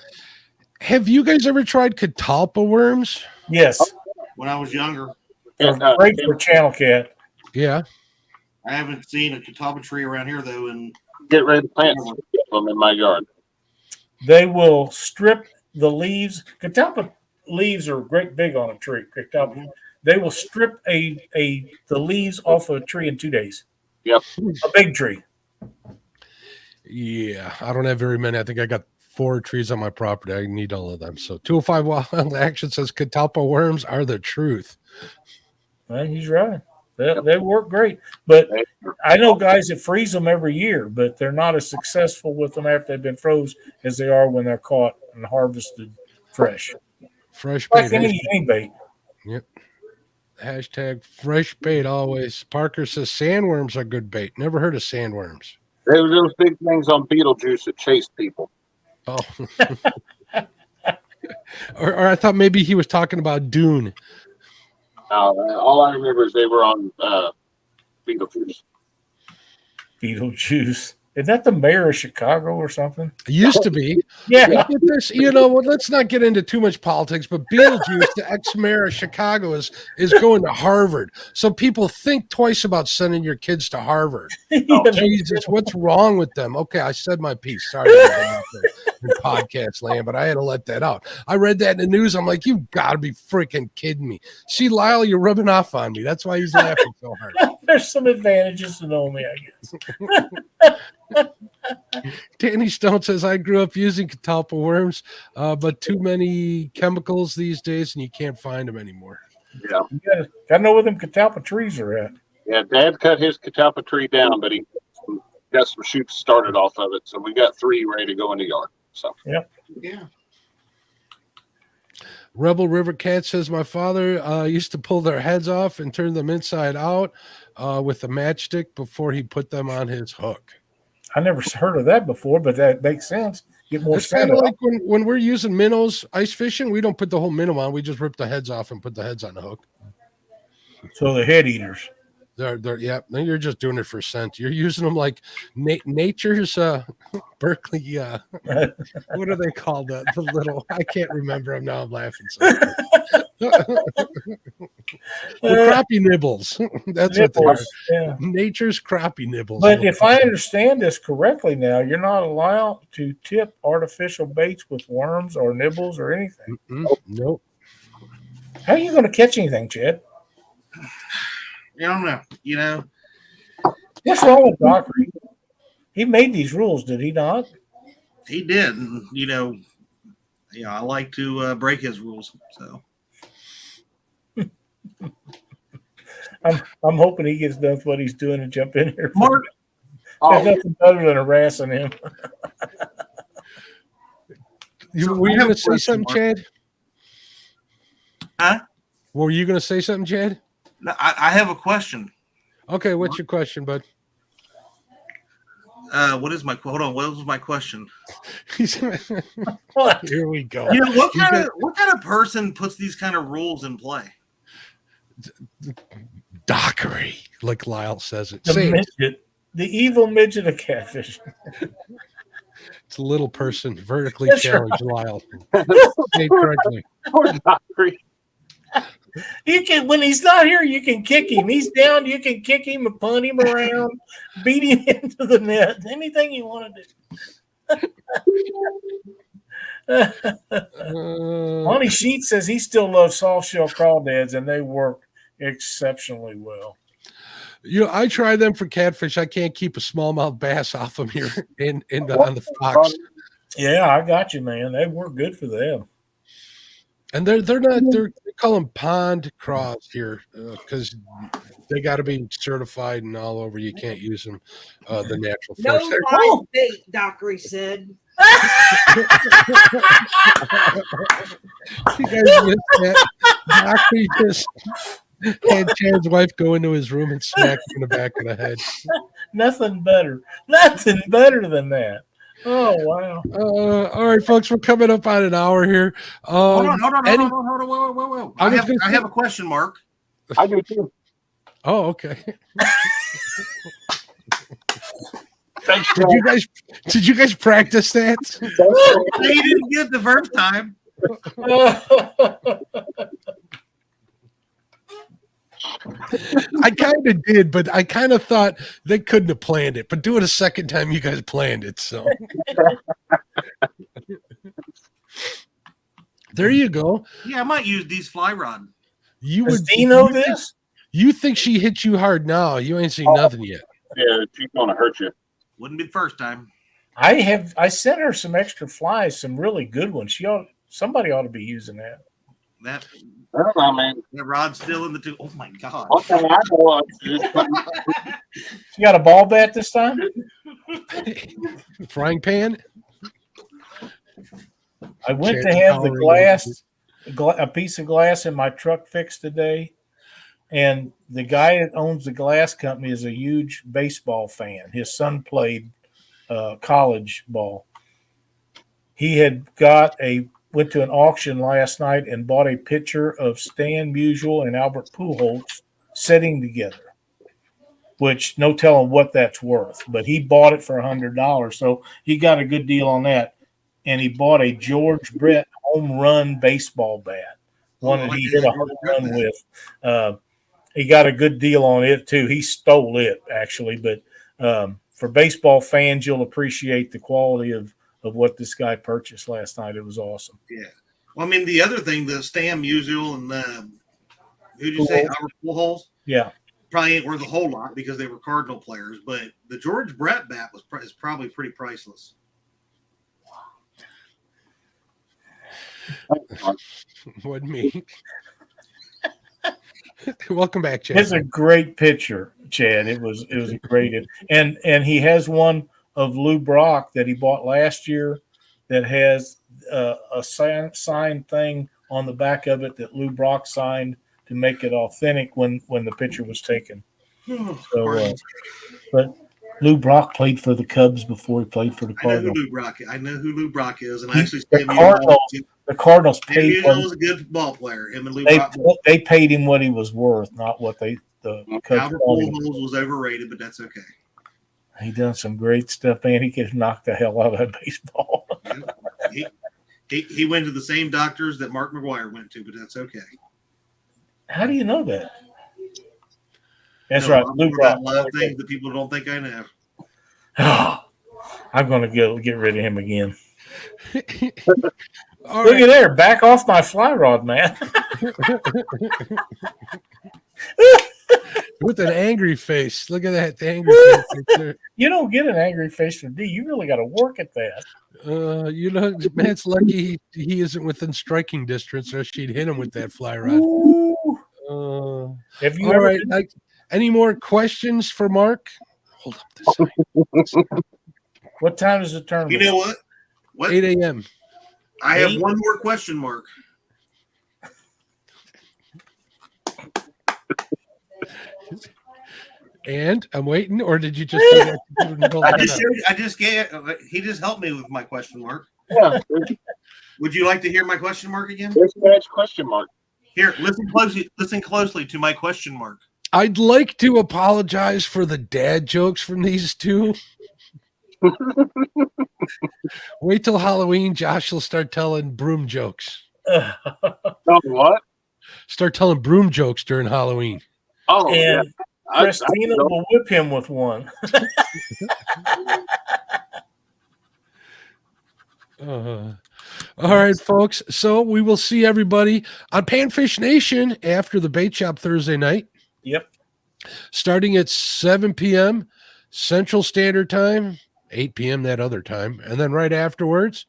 Have you guys ever tried catalpa worms? Yes. When I was younger, They're great for channel cat. Yeah. I haven't seen a catawba tree around here though. And Get ready to plant some of them in my yard. They will strip the leaves. Catalpa leaves are great big on a tree. Catalpa. They will strip the leaves off of a tree in 2 days. Yep. A big tree. Yeah, I don't have very many. I think I got 4 trees on my property. I need all of them. So 205 Wild Action says catalpa worms are the truth. Well, he's right. They work great. But I know guys that freeze them every year, but they're not as successful with them after they've been froze as they are when they're caught and harvested fresh. Fresh bait. Like any bait. Yep. Hashtag fresh bait always. Parker says sandworms are good bait. Never heard of sandworms. There were those big things on Beetlejuice that chased people. Oh. or I thought maybe he was talking about Dune. All I remember is they were on Beetlejuice. Beetlejuice. Isn't that the mayor of Chicago or something? It used to be. Yeah. Look at this, let's not get into too much politics, but Beetlejuice, the ex-mayor of Chicago, is going to Harvard. So people think twice about sending your kids to Harvard. Oh, Jesus, what's wrong with them? Okay, I said my piece. Sorry in podcast land, but I had to let that out. I read that in the news. I'm like, you've got to be freaking kidding me. See, Lyle, you're rubbing off on me. That's why he's laughing so hard. There's some advantages to know me, I guess. Danny Stone says, I grew up using catalpa worms, but too many chemicals these days, and you can't find them anymore. Yeah. You gotta know where them catalpa trees are at. Yeah, Dad cut his catalpa tree down, but he got some shoots started off of it. So we got 3 ready to go in the yard. So Yeah. Rebel River Cat says, my father used to pull their heads off and turn them inside out with a matchstick before he put them on his hook. I never heard of that before, but that makes sense. Get more It's kind of like when we're using minnows ice fishing, we don't put the whole minnow on. We just rip the heads off and put the heads on the hook. So the head eaters. They're you're just doing it for scent. You're using them like nature's Berkeley. What are they called? The little, I can't remember them now. I'm laughing. So. The crappie nibbles. That's what they are. Yeah. Nature's crappie nibbles. But if I understand this correctly now, you're not allowed to tip artificial baits with worms or nibbles or anything. Nope. How are you going to catch anything, Chad? I don't know. What's wrong with Dockery? He made these rules, did he not? He did. And, I like to break his rules. So I'm hoping he gets done with what he's doing and jump in here. Mark, There's nothing better than harassing him. Were you going to say something, Chad? Huh? Were you going to say something, Chad? No, I have a question. Okay, what's your question, bud? What is my hold on? What was my question? What? Here we go. What kind of person puts these kind of rules in play? Dockery, like Lyle says it. The evil midget of Catfish. It's a little person, vertically That's challenged, right. Lyle. Say it correctly. Poor Dockery. You can, when he's not here, you can kick him. He's down, you can kick him and punt him around, beat him into the net. Anything you want to do. Lonnie Sheets says he still loves soft shell crawdads, and they work exceptionally well. I try them for catfish. I can't keep a smallmouth bass off them here on the Fox. Yeah, I got you, man. They work good for them. And they call them pond craws here because they got to be certified and all over. You can't use them the natural No force. live bait, Dockery said. You guys missed that. Dockery just had Chad's wife go into his room and smack him in the back of the head. Nothing better than that. Oh, wow. All right, folks, we're coming up on an hour here. Hold on. Whoa. I have a question, Mark. I do too. Oh, okay. Thanks, Did you guys practice that? They didn't get it the first time. I kind of did, but I kind of thought they couldn't have planned it. But do it a second time, you guys planned it. So there you go. Yeah, I might use these fly rod. You Does would Dee know this? You think she hit you hard now? You ain't seen nothing yet. Yeah, she's gonna hurt you. Wouldn't be the first time. I sent her some extra flies, some really good ones. Somebody ought to be using that. That I don't know, man. rod's still in the tube. Oh my god! One thing I know is You got a ball bat this time? Frying pan. I went Chance to have the powering a piece of glass in my truck fixed today, and the guy that owns the glass company is a huge baseball fan. His son played college ball. He had went to an auction last night and bought a picture of Stan Musial and Albert Pujols sitting together, which no telling what that's worth, but he bought it for $100. So he got a good deal on that. And he bought a George Brett home run baseball bat, one that he hit a home run with. He got a good deal on it too. He stole it actually, but for baseball fans, you'll appreciate the quality of what this guy purchased last night. It was awesome. Yeah. Well, I mean, the other thing, the Stan Musial and who'd you say, Albert Pujols? Yeah. Probably ain't worth a whole lot because they were Cardinal players, but the George Brett bat is probably pretty priceless. Wasn't me. Welcome back, Chad. It's a great picture, Chad. It was a great and he has one of Lou Brock that he bought last year that has a signed thing on the back of it that Lou Brock signed to make it authentic when the picture was taken. So, but Lou Brock played for the Cubs before he played for the Cardinals. I know who Lou Brock is, and I actually the Cardinals paid him. Was a good ball player. Him and Lou they, Brock. They paid him what he was worth, not what the Cubs. Albert Pujols was overrated, but that's okay. He done some great stuff, man. He could knock the hell out of that baseball. He went to the same doctors that Mark McGwire went to, but that's okay. How do you know that? That's right. Lou Brock. A lot of things that people don't think I know. I'm going to get rid of him again. Look at there. Back off my fly rod, man. With an angry face. Look at that angry face right there. You don't get an angry face from D. You really got to work at that. Matt's lucky he isn't within striking distance, or she'd hit him with that fly rod. Have you all ever right? Any more questions for Mark? Hold up this side. What time is the tournament? You know what? 8 a.m. I have one more question, Mark. And I'm waiting, or did you just? He just helped me with my question mark. Yeah. Would you like to hear my question mark again? There's Matt's question mark. Here, listen closely to my question mark. I'd like to apologize for the dad jokes from these two. Wait till Halloween, Josh will start telling broom jokes. What? Start telling broom jokes during Halloween. Oh, and yeah. Christina will whip him with one. All right, folks. So we will see everybody on Panfish Nation after the bait shop Thursday night. Yep. Starting at 7 p.m. Central Standard Time, 8 p.m. that other time. And then right afterwards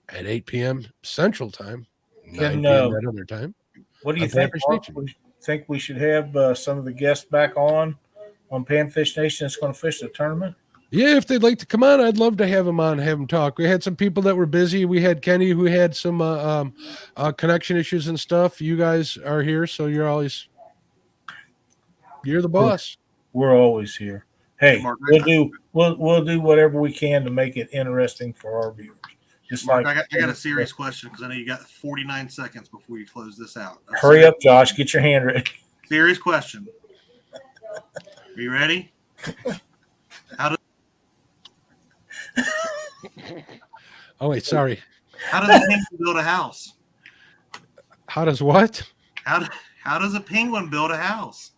at 8 p.m. Central Time, 9 p.m. that other time. What do you think, Mark? Think we should have some of the guests back on Panfish Nation that's going to fish the tournament? Yeah, if they'd like to come on, I'd love to have them on, have them talk. We had some people that were busy. We had Kenny who had some connection issues and stuff. You guys are here, so you're the boss. We're always here. Hey, we'll do whatever we can to make it interesting for our viewers. Just Mark, like I got a serious question because I know you got 49 seconds before you close this out. Hurry up, Josh. Get your hand ready. Serious question. Are you ready? Oh, wait, sorry. How does a penguin build a house? How does what? How does a penguin build a house?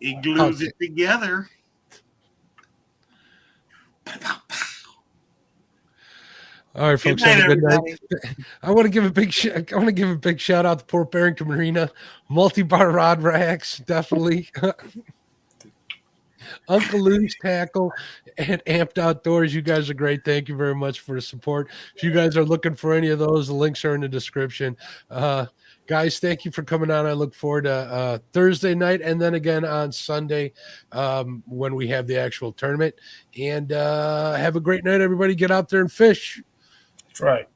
It glues it together. All right, folks. Have a good night. I want to give a big shout out to Port Barrington Marina, multi-bar rod racks, definitely. Uncle Lou's Tackle and Amped Outdoors. You guys are great. Thank you very much for the support. If you guys are looking for any of those, the links are in the description. Guys, thank you for coming on. I look forward to Thursday night and then again on Sunday when we have the actual tournament. And have a great night, everybody. Get out there and fish. That's right.